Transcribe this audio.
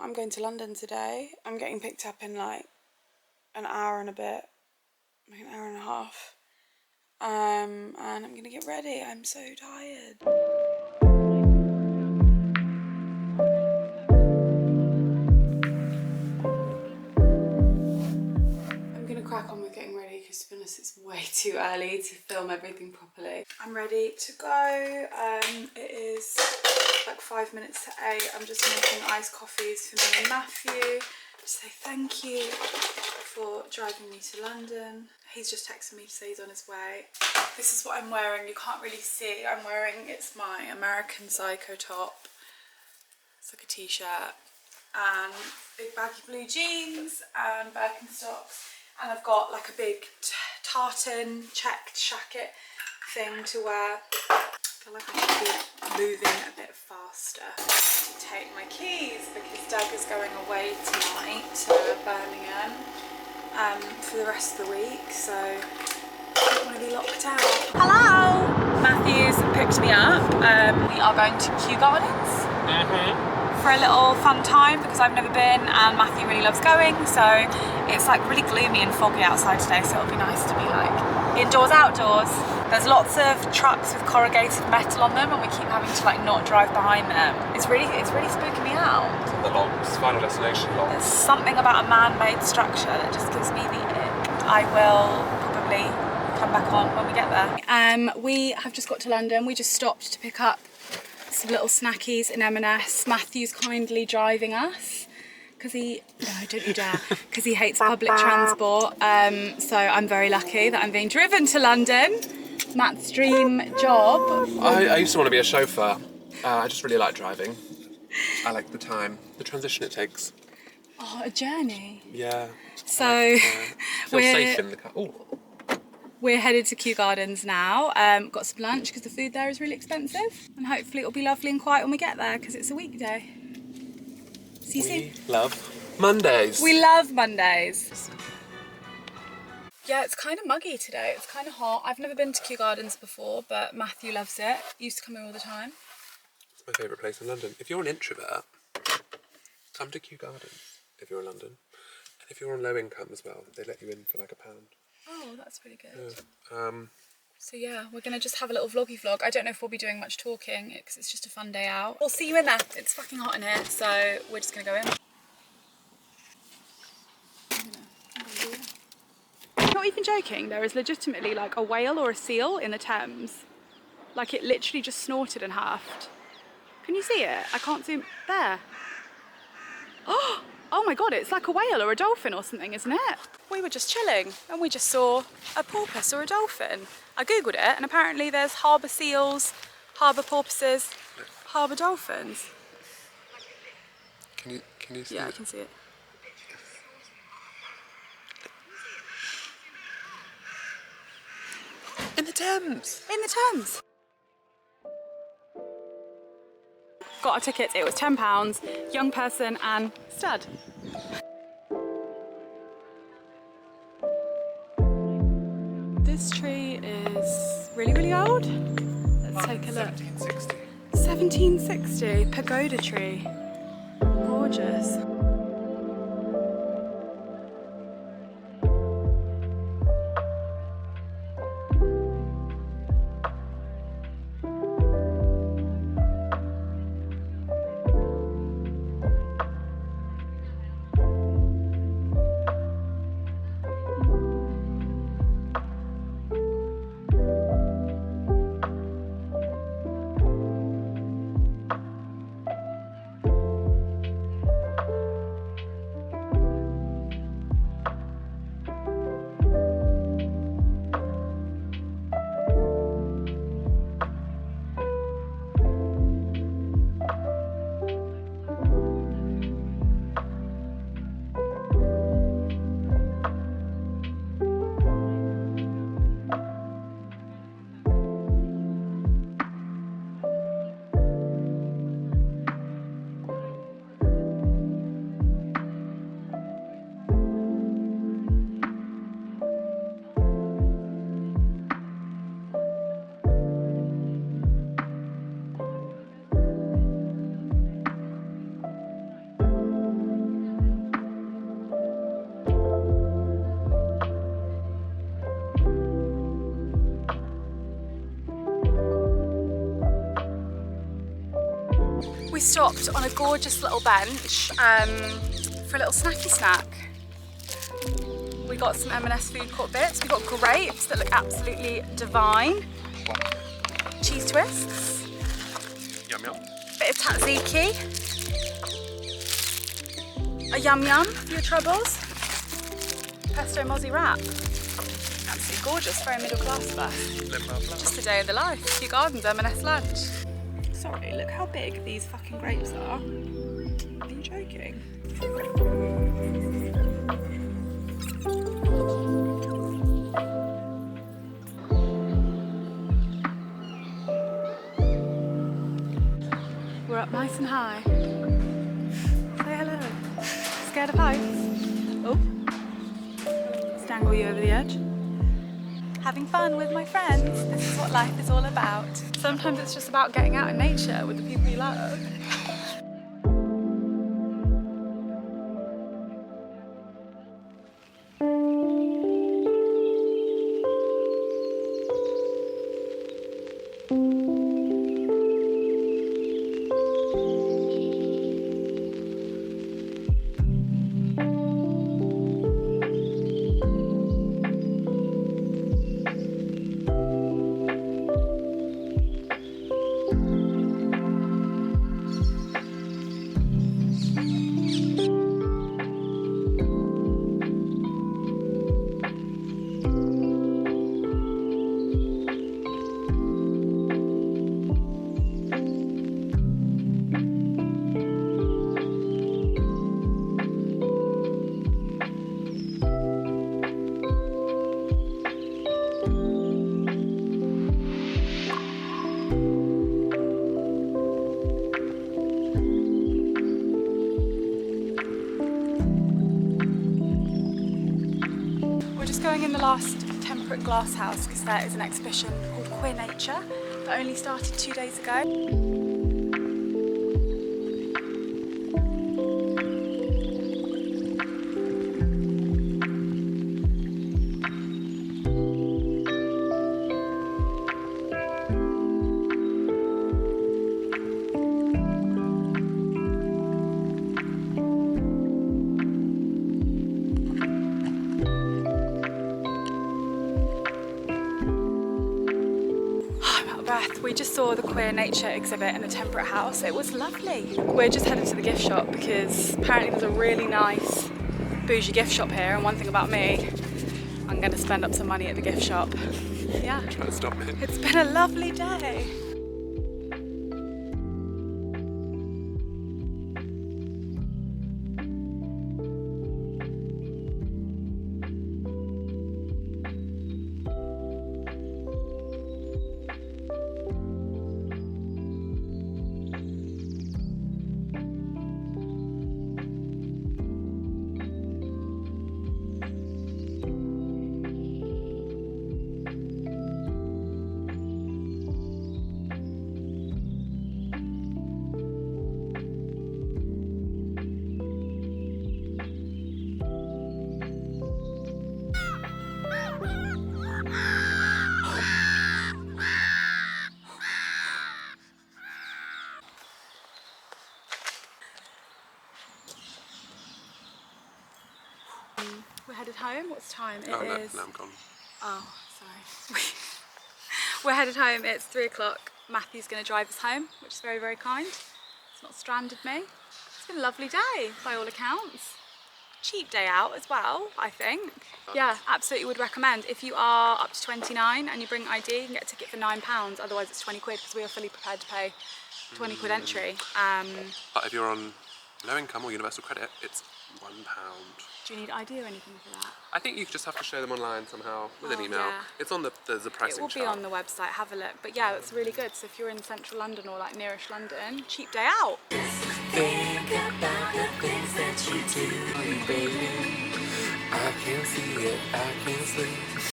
I'm going to London today. I'm getting picked up in like an hour and a bit, like an hour and a half. And I'm gonna get ready. I'm so tired. I'm gonna crack on with getting ready because to be honest it's way too early to film everything properly. I'm ready to go. It is like 5 minutes to 8. I'm just making iced coffees for me and Matthew to say thank you for driving me to London. He's just texted me to say he's on his way. This is what I'm wearing. You can't really see. I'm wearing, it's my American Psycho top. It's like a t-shirt and big baggy blue jeans and Birkenstocks. And I've got like a big tartan checked jacket thing to wear. I feel like I should be moving a bit faster to take my keys because Doug is going away tonight to Birmingham for the rest of the week, so I don't want to be locked out. Hello! Matthew's picked me up. We are going to Kew Gardens for a little fun time because I've never been and Matthew really loves going, so it's like really gloomy and foggy outside today, so it'll be nice to be like indoors, outdoors. There's lots of trucks with corrugated metal on them and we keep having to like not drive behind them. It's really spooking me out. The logs, Final Destination logs. There's something about a man-made structure that just gives me the ick. I will probably come back on when we get there. We have just got to London. We just stopped to pick up some little snackies in M&S. Matthew's kindly driving us because he, no don't you dare, because he hates public transport. So I'm very lucky that I'm being driven to London. Matt's dream job. I used to want to be a chauffeur. I just really like driving. I like the time, the transition it takes. Oh, a journey. Yeah. So feel safe in the car. Ooh. We're headed to Kew Gardens now. Got some lunch because the food there is really expensive. And hopefully it'll be lovely and quiet when we get there because it's a weekday. See you soon. We love Mondays. We love Mondays. Yeah, it's kind of muggy today. It's kind of hot. I've never been to Kew Gardens before, but Matthew loves it. Used to come here all the time. It's my favourite place in London. If you're an introvert, come to Kew Gardens if you're in London. And if you're on low income as well, they let you in for like £1. Oh, that's really good. Yeah. So yeah, we're going to just have a little vloggy vlog. I don't know if we'll be doing much talking because it's just a fun day out. We'll see you in there. It's fucking hot in here, so we're just going to go in. I'm not even joking, there is legitimately like a whale or a seal in the Thames. Like it literally just snorted and huffed. Can you see it? I can't zoom. There. Oh my god, it's like a whale or a dolphin or something, isn't it? We were just chilling and we just saw a porpoise or a dolphin. I googled it and apparently there's harbour seals, harbour porpoises, harbour dolphins. Can you see Yeah, it? I can see it. In the Thames! In the Thames. Got our tickets, it was £10, young person and stud. This tree is really, really old. Let's take a look. 1760. 1760, pagoda tree. Gorgeous. stopped on a gorgeous little bench for a little snacky snack. We got some M&S food court bits. We got grapes that look absolutely divine. Cheese twists. Yum yum. Bit of tzatziki. A yum yum for your troubles. Pesto mozzie wrap. Absolutely gorgeous, very middle class of us. Just a day of the life. Kew Gardens M&S lunch. Sorry, look how big these fucking grapes are. Are you joking? We're up nice and high. Say hello. Scared of heights? Oh. Let's dangle you over the edge. Having fun with my friends. This is what life is all about. Sometimes it's just about getting out in nature with the people you love. Going in the last temperate glass house because there is an exhibition called Queer Nature that only started 2 days ago. We just saw the Queer Nature exhibit in the Temperate House. It was lovely. We're just headed to the gift shop because apparently there's a really nice bougie gift shop here, and one thing about me, I'm going to spend up some money at the gift shop. Yeah. Try to stop me. It's been a lovely day. We're headed home. What's time? It is... No, I'm gone. Oh, sorry. We're headed home. It's 3 o'clock. Matthew's going to drive us home, which is very, very kind. It's not stranded me. It's been a lovely day, by all accounts. Cheap day out as well, I think. Yeah, absolutely would recommend. If you are up to 29 and you bring ID, you can get a ticket for £9. Otherwise, it's 20 quid because we are fully prepared to pay 20 quid entry. But if you're on low income or universal credit, it's £1. Do you need ID or anything for that? I think you just have to show them online somehow with an email. Yeah. It's on there's a pricing chart. It will be on the website, have a look. But yeah, it's really good. So if you're in central London or like nearish London, cheap day out. Think about the things that you do, baby. I can't see it, I can't sleep.